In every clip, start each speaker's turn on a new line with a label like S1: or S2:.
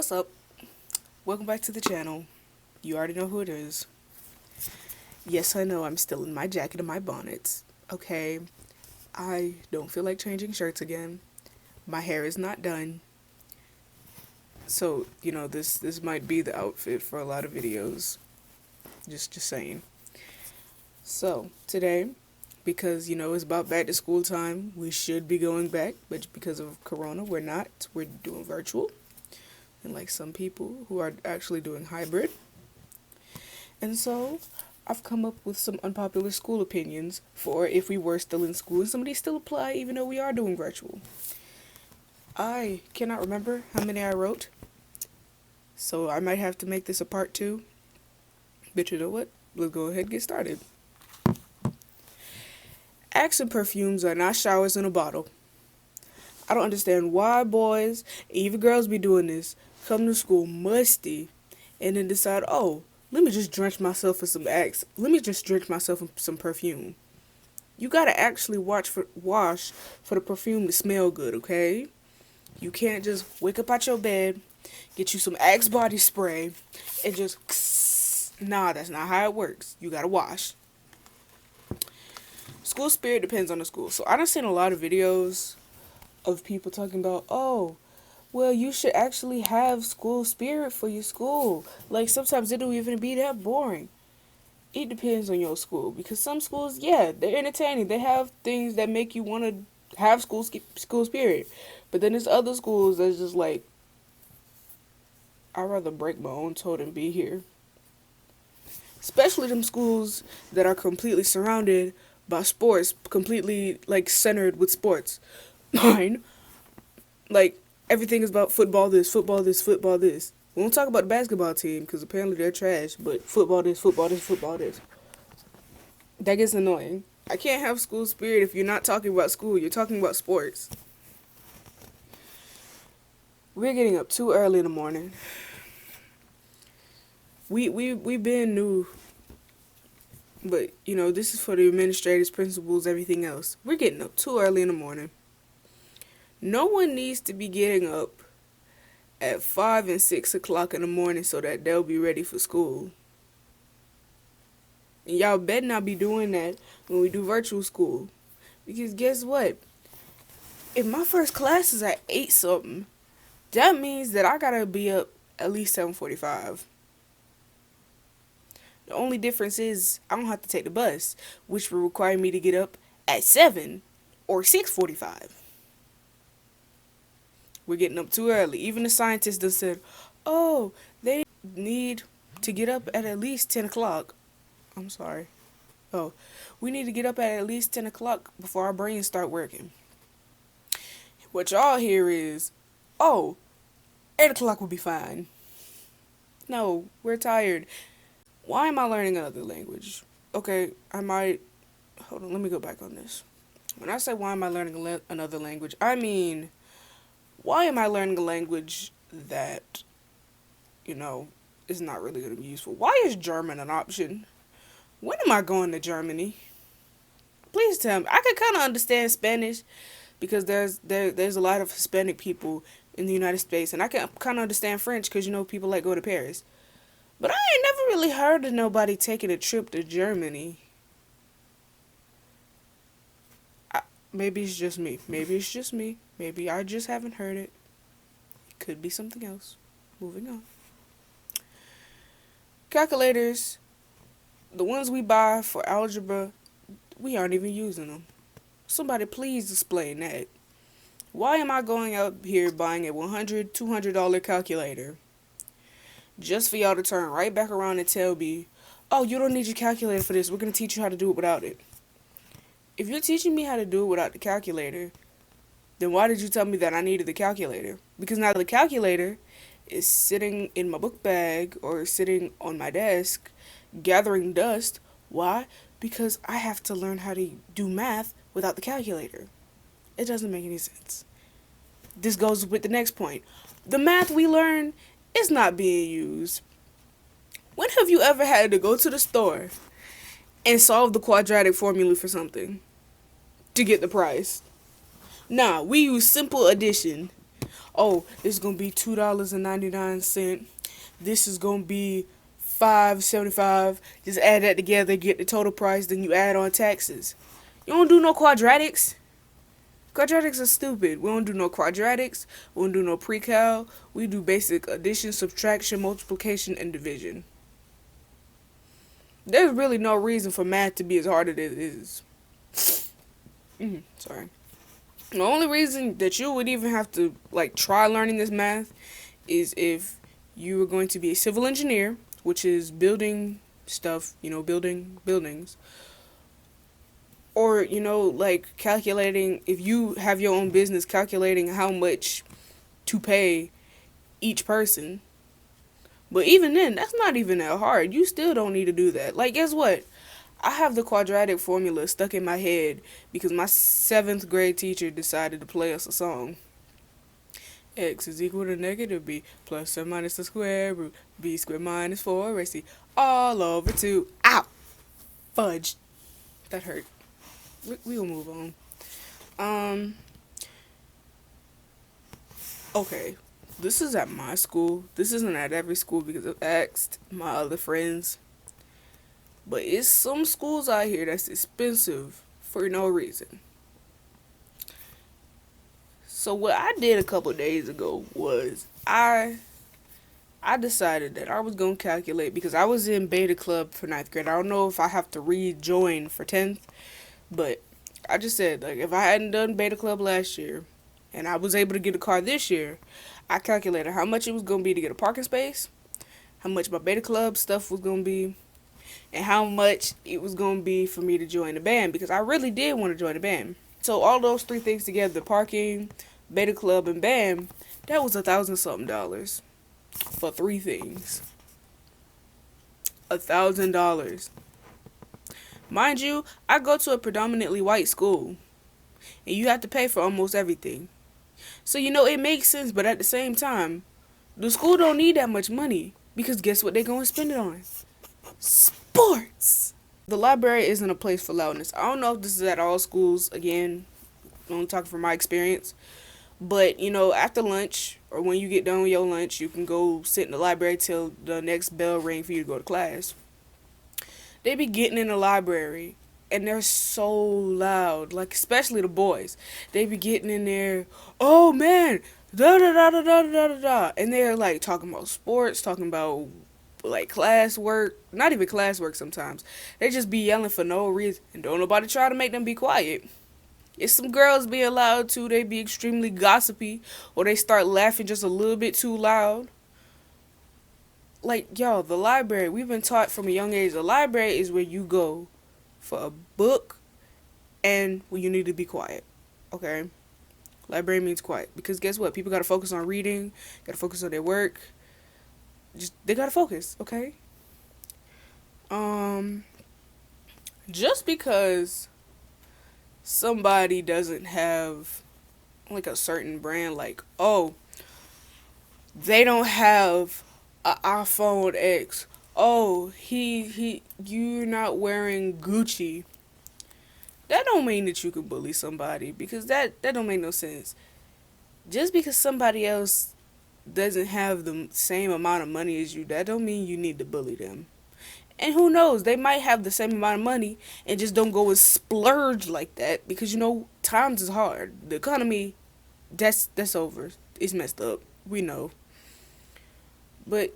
S1: What's up? Welcome back to the channel. You already know who it is. Yes, I know I'm still in my jacket and my bonnets. Okay, I don't feel like changing shirts again. My hair is not done. So, this might be the outfit for a lot of videos. Just saying. So, today, because, it's about back to school time, we should be going back, but because of Corona, we're not. We're doing virtual. And like some people who are actually doing hybrid. And so I've come up with some unpopular school opinions for if we were still in school and some of these still apply even though we are doing virtual. I cannot remember how many I wrote, so I might have to make this a part 2. But you know what? Let's go ahead and get started. Axe and perfumes are not showers in a bottle. I don't understand why boys, even girls, be doing this. Come to school musty and then decide, oh, let me just drench myself in some Axe. Let me just drench myself in some perfume. You gotta actually wash for the perfume to smell good, okay? You can't just wake up out your bed, get you some Axe body spray, and just nah, that's not how it works. You gotta wash. School spirit depends on the school. So I done seen a lot of videos of people talking about, oh, well, you should actually have school spirit for your school. Like, sometimes it don't even be that boring. It depends on your school. Because some schools, yeah, they're entertaining. They have things that make you want to have school spirit. But then there's other schools that's just like, I'd rather break my own toe than be here. Especially them schools that are completely surrounded by sports. Completely, like, centered with sports. Mine, like, everything is about football this, football this, football this. We won't talk about the basketball team because apparently they're trash, but football this, football this, football this. That gets annoying. I can't have school spirit if you're not talking about school. You're talking about sports. We're getting up too early in the morning. We've been new, but this is for the administrators, principals, everything else. We're getting up too early in the morning. No one needs to be getting up at 5 and 6 o'clock in the morning so that they'll be ready for school. And y'all better not be doing that when we do virtual school. Because guess what? If my first class is at 8 something, that means that I gotta be up at least 7:45. The only difference is I don't have to take the bus, which will require me to get up at 7 or 6:45. We're getting up too early. Even the scientists done said, oh, they need to get up at least 10 o'clock. I'm sorry. Oh, we need to get up at least 10 o'clock before our brains start working. What y'all hear is, oh, 8 o'clock will be fine. No, we're tired. Why am I learning another language? Okay, hold on, let me go back on this. When I say why am I learning another language, I mean, why am I learning a language that, is not really going to be useful? Why is German an option? When am I going to Germany? Please tell me. I can kind of understand Spanish because there's a lot of Hispanic people in the United States, and I can kind of understand French because, people like go to Paris. But I ain't never really heard of nobody taking a trip to Germany. Maybe it's just me. Maybe I just haven't heard it. It could be something else. Moving on. Calculators, the ones we buy for algebra, we aren't even using them. Somebody please explain that. Why am I going out here buying a $100, $200 calculator just for y'all to turn right back around and tell me, oh, you don't need your calculator for this. We're going to teach you how to do it without it. If you're teaching me how to do it without the calculator, then why did you tell me that I needed the calculator? Because now the calculator is sitting in my book bag or sitting on my desk gathering dust. Why? Because I have to learn how to do math without the calculator. It doesn't make any sense. This goes with the next point. The math we learn is not being used. When have you ever had to go to the store and solve the quadratic formula for something to get the price? Nah, we use simple addition. oh, this is gonna be $2.99. This is gonna be $5.75. Just add that together, get the total price, then you add on taxes. You don't do no quadratics. Quadratics are stupid. We don't do no quadratics. We don't do no pre-cal. We do basic addition, subtraction, multiplication, and division. There's really no reason for math to be as hard as it is. Sorry. The only reason that you would even have to like try learning this math is if you were going to be a civil engineer, which is building stuff, building buildings, or like calculating, if you have your own business, calculating how much to pay each person. But even then, that's not even that hard. You still don't need to do that. Like, guess what? I have the quadratic formula stuck in my head because my 7th grade teacher decided to play us a song. X is equal to negative b plus or minus the square root b squared minus 4ac all over 2. Ow! Fudge. That hurt. We will move on. Okay. This is at my school. This isn't at every school because I've asked my other friends. But it's some schools out here that's expensive for no reason. So what I did a couple of days ago was I decided that I was going to calculate, because I was in beta club for 9th grade. I don't know if I have to rejoin for 10th, but I just said, like, if I hadn't done beta club last year and I was able to get a car this year, I calculated how much it was going to be to get a parking space, how much my beta club stuff was going to be, and how much it was going to be for me to join the band, because I really did want to join the band. So all those 3 things together, parking, beta club, and band, that was $1,000-something for 3 things. $1,000. Mind you, I go to a predominantly white school, and you have to pay for almost everything. So it makes sense, but at the same time, the school don't need that much money, because guess what they're going to spend it on? Sports. The library isn't a place for loudness. I don't know if this is at all schools. Again, I'm only talking from my experience. But, after lunch, or when you get done with your lunch, you can go sit in the library till the next bell ring for you to go to class. They be getting in the library, and they're so loud. Like, especially the boys. They be getting in there, oh, man, da-da-da-da-da-da-da-da. And they're, like, talking about sports, talking about, like, classwork. Not even classwork sometimes. They just be yelling for no reason, and don't nobody try to make them be quiet. If some girls be allowed to, they be extremely gossipy, or they start laughing just a little bit too loud. Like, y'all, the library, we've been taught from a young age, the library is where you go for a book and when you need to be quiet, okay? Library means quiet, because guess what? People got to focus on reading, got to focus on their work. They got to focus, okay? Just because somebody doesn't have like a certain brand, like, oh, they don't have an iPhone X, oh, you're not wearing Gucci, that don't mean that you can bully somebody, because that don't make no sense. Just because somebody else doesn't have the same amount of money as you, that don't mean you need to bully them. And who knows, they might have the same amount of money and just don't go and splurge like that, because times is hard. The economy, that's over. It's messed up. We know. But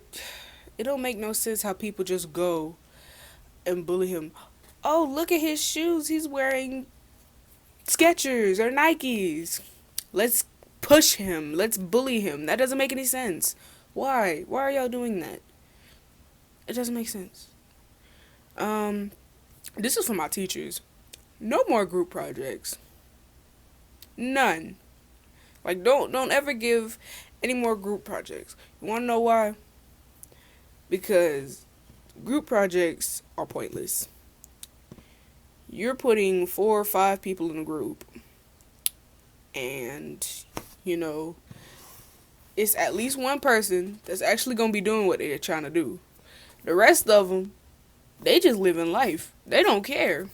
S1: it don't make no sense how people just go and bully him. Oh, look at his shoes. He's wearing Skechers or Nikes. Let's push him. Let's bully him. That doesn't make any sense. Why? Why are y'all doing that? It doesn't make sense. This is for my teachers. No more group projects. None. Like, don't ever give any more group projects. You want to know why? Because group projects are pointless. You're putting 4 or 5 people in a group, and it's at least one person that's actually going to be doing what they're trying to do. The rest of them, they just living life. They don't care.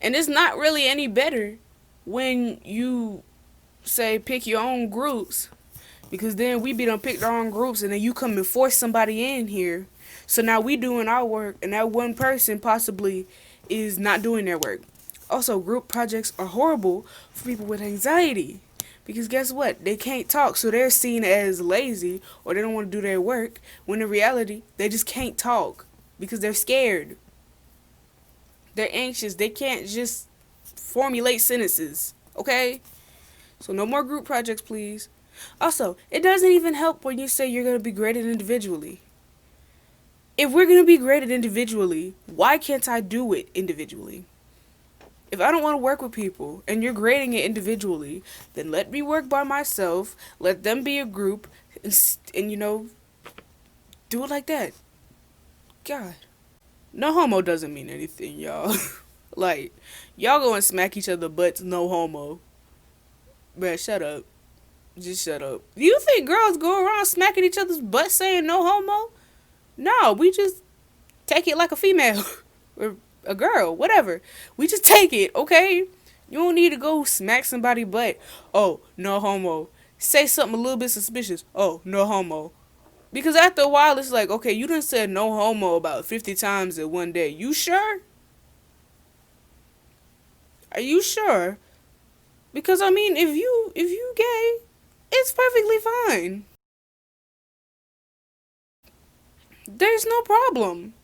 S1: And it's not really any better when you say pick your own groups Because then we be done picked our own groups, and then you come and force somebody in here. So now we doing our work, and that one person possibly is not doing their work. Also, group projects are horrible for people with anxiety. Because guess what? They can't talk, so they're seen as lazy or they don't want to do their work, when in reality, they just can't talk because they're scared. They're anxious. They can't just formulate sentences, okay? So no more group projects, please. Also, it doesn't even help when you say you're going to be graded individually. If we're going to be graded individually, why can't I do it individually? If I don't want to work with people and you're grading it individually, then let me work by myself, let them be a group, and do it like that. God. No homo doesn't mean anything, y'all. Like, y'all go and smack each other butts, no homo. Bruh, shut up. Just shut up. Do you think girls go around smacking each other's butts saying no homo? No, we just take it like a female. Or a girl, whatever. We just take it, okay? You don't need to go smack somebody butt. Oh, no homo. Say something a little bit suspicious. Oh, no homo. Because after a while, it's like, okay, you done said no homo about 50 times in one day. You sure? Are you sure? Because, I mean, if you gay, it's perfectly fine. There's no problem.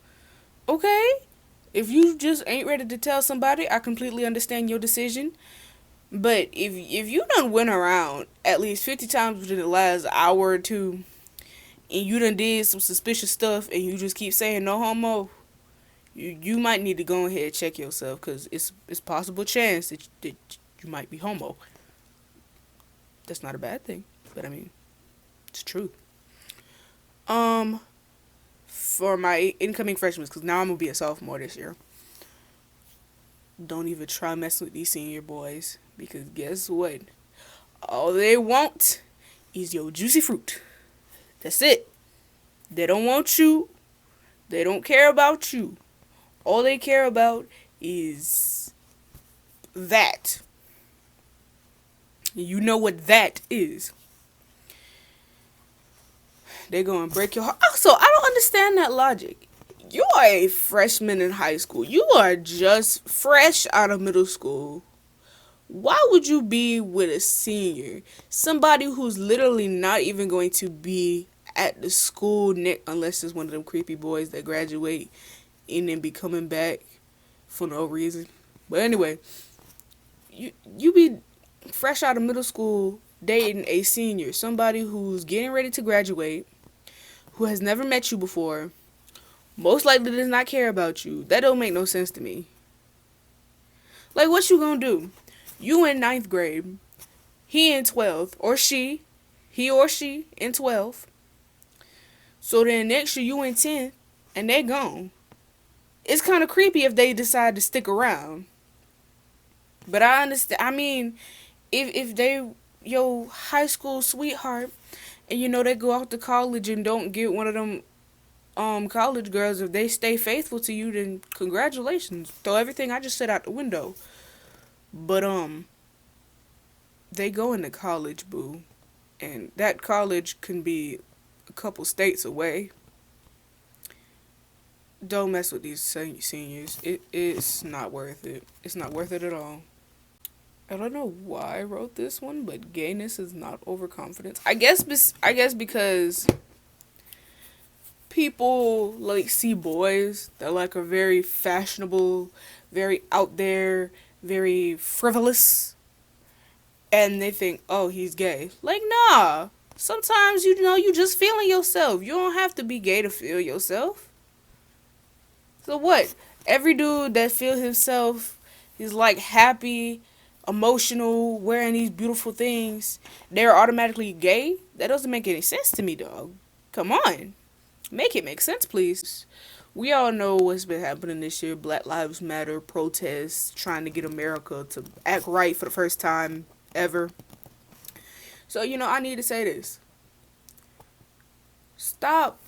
S1: Okay? If you just ain't ready to tell somebody, I completely understand your decision. But if you done went around at least 50 times within the last hour or two, and you done did some suspicious stuff, and you just keep saying no homo, you might need to go ahead and check yourself, because it's possible chance that you might be homo. That's not a bad thing, but I mean, it's true. For my incoming freshmen, because now I'm gonna be a sophomore this year, don't even try messing with these senior boys, because guess what? All they want is your juicy fruit. That's it. They don't want you. They don't care about you. All they care about is that. You know what that is. They're going to break your heart. Also, I don't understand that logic. You are a freshman in high school. You are just fresh out of middle school. Why would you be with a senior? Somebody who's literally not even going to be at the school unless it's one of them creepy boys that graduate and then be coming back for no reason. But anyway, you be fresh out of middle school dating a senior, somebody who's getting ready to graduate, who has never met you before, most likely does not care about you. That don't make no sense to me. Like, what you gonna do? You in 9th grade, he in 12th, or he or she in 12th. So then next year you in 10th, and they gone. It's kind of creepy if they decide to stick around. But I understand. I mean, if they your high school sweetheart, and they go out to college and don't get one of them college girls, if they stay faithful to you, then congratulations. Throw everything I just said out the window. But they go into college, boo. And that college can be a couple states away. Don't mess with these seniors. It's not worth it. It's not worth it at all. I don't know why I wrote this one, but gayness is not overconfidence. I guess because people see boys that are very fashionable, very out there, very frivolous, and they think, oh, he's gay. Nah. Sometimes you just feeling yourself. You don't have to be gay to feel yourself. So what? Every dude that feels himself is happy, emotional, wearing these beautiful things, they're automatically gay? That doesn't make any sense to me, dog. Come on. Make it make sense, please. We all know what's been happening this year. Black Lives Matter protests, trying to get America to act right for the first time ever. So, I need to say this. Stop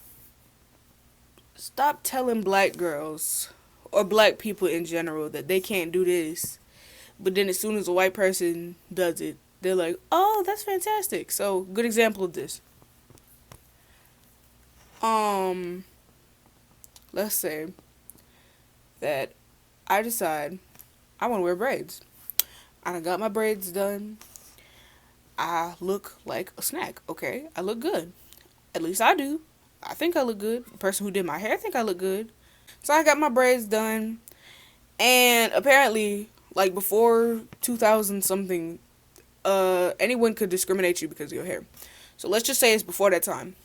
S1: telling black girls or black people in general that they can't do this. But then as soon as a white person does it, they're like, oh, that's fantastic. So, good example of this. Um, let's say that I decide I want to wear braids. I got my braids done. I look like a snack. Okay, I look good. At least I do. I think I look good. The person who did my hair think I look good. So I got my braids done, and apparently, like before 2000 something, anyone could discriminate you because of your hair. So let's just say it's before that time.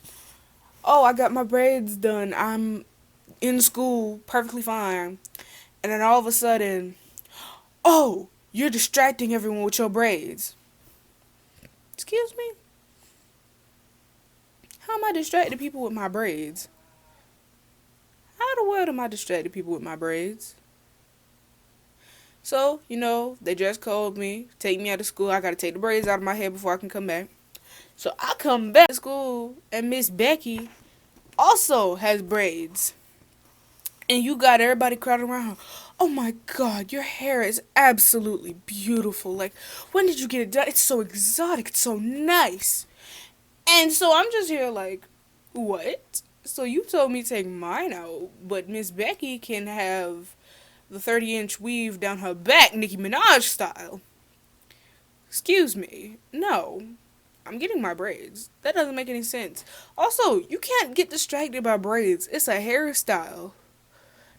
S1: Oh, I got my braids done. I'm in school perfectly fine. And then all of a sudden, oh, you're distracting everyone with your braids. Excuse me? How am I distracting people with my braids? How the world am I distracting people with my braids? So, they dress code me, take me out of school. I gotta take the braids out of my hair before I can come back. So I come back to school, and Miss Becky also has braids. And you got everybody crowded around her. Oh my God, your hair is absolutely beautiful. Like, when did you get it done? It's so exotic. It's so nice. And so I'm just here like, what? So you told me to take mine out, but Miss Becky can have the 30-inch weave down her back, Nicki Minaj style. Excuse me. No. I'm getting my braids. That doesn't make any sense. Also, you can't get distracted by braids. It's a hairstyle.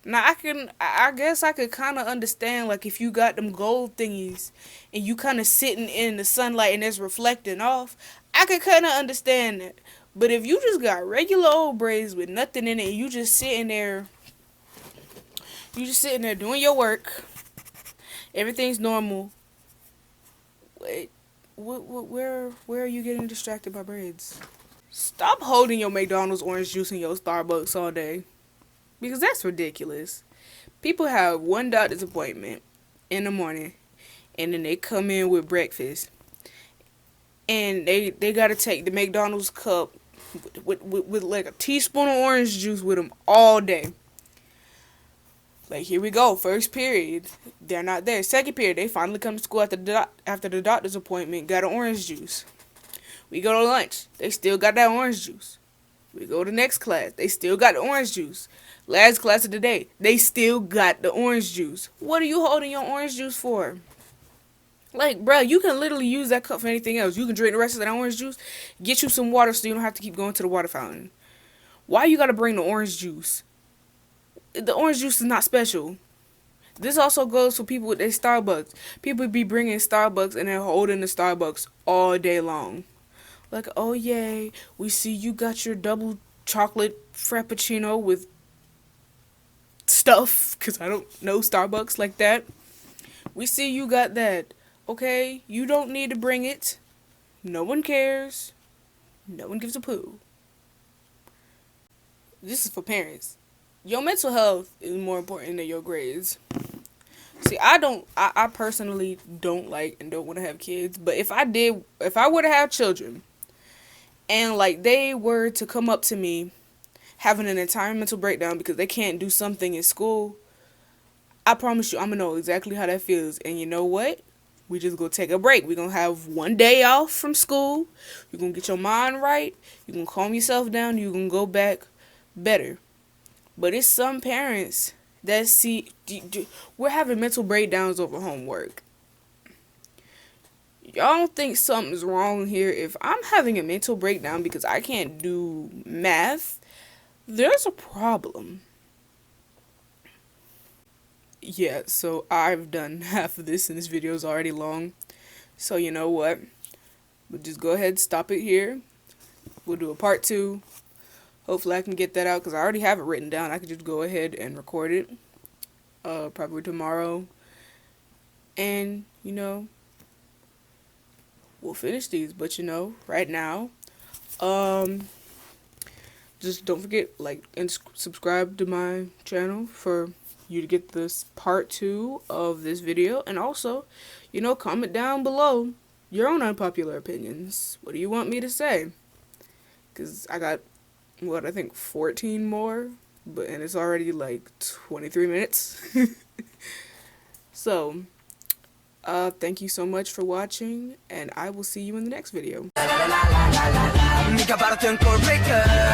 S1: Now, I guess I could kind of understand, like, if you got them gold thingies and you kind of sitting in the sunlight and it's reflecting off, I could kind of understand that. But if you just got regular old braids with nothing in it and you just sitting there doing your work, everything's normal, wait, where are you getting distracted by braids? Stop holding your McDonald's orange juice and your Starbucks all day. Because that's ridiculous. People have one doctor's appointment in the morning, and then they come in with breakfast, and they gotta take the McDonald's cup with like a teaspoon of orange juice with them all day. Like, here we go, first period, they're not there. Second period, they finally come to school after the doctor's appointment, got an orange juice. We go to lunch, they still got that orange juice. We go to next class, they still got the orange juice. Last class of the day, they still got the orange juice. What are you holding your orange juice for? Like, bruh, you can literally use that cup for anything else. You can drink the rest of that orange juice, get you some water so you don't have to keep going to the water fountain. Why you gotta bring the orange juice? The orange juice is not special. This also goes for people with their Starbucks. People be bringing Starbucks and they're holding the Starbucks all day long. Like, oh yay, we see you got your double chocolate frappuccino with stuff, because I don't know Starbucks like that. We see you got that. Okay, you don't need to bring it. No one cares. No one gives a poo. This is for parents. Your mental health is more important than your grades. See, I personally don't like and don't want to have kids, but if I were to have children, and like they were to come up to me having an entire mental breakdown because they can't do something in school, I promise you I'm gonna know exactly how that feels. And you know what? We just gonna take a break. We're gonna have one day off from school. You're gonna get your mind right. You're gonna calm yourself down. You're gonna go back better. But it's some parents that we're having mental breakdowns over homework. Y'all don't think something's wrong here? If I'm having a mental breakdown because I can't do math, there's a problem. Yeah, so I've done half of this and this video is already long. So you know what? We'll just go ahead and stop it here. We'll do a part 2. Hopefully I can get that out because I already have it written down. I could just go ahead and record it. Probably tomorrow. And, we'll finish these. But, right now, just don't forget, like, and subscribe to my channel for you to get this part 2 of this video. And also, comment down below your own unpopular opinions. What do you want me to say? Because I got, I think 14 more. And it's already like 23 minutes. So, Thank you so much for watching, and I will see you in the next video.
S2: Mica parte un call breaker.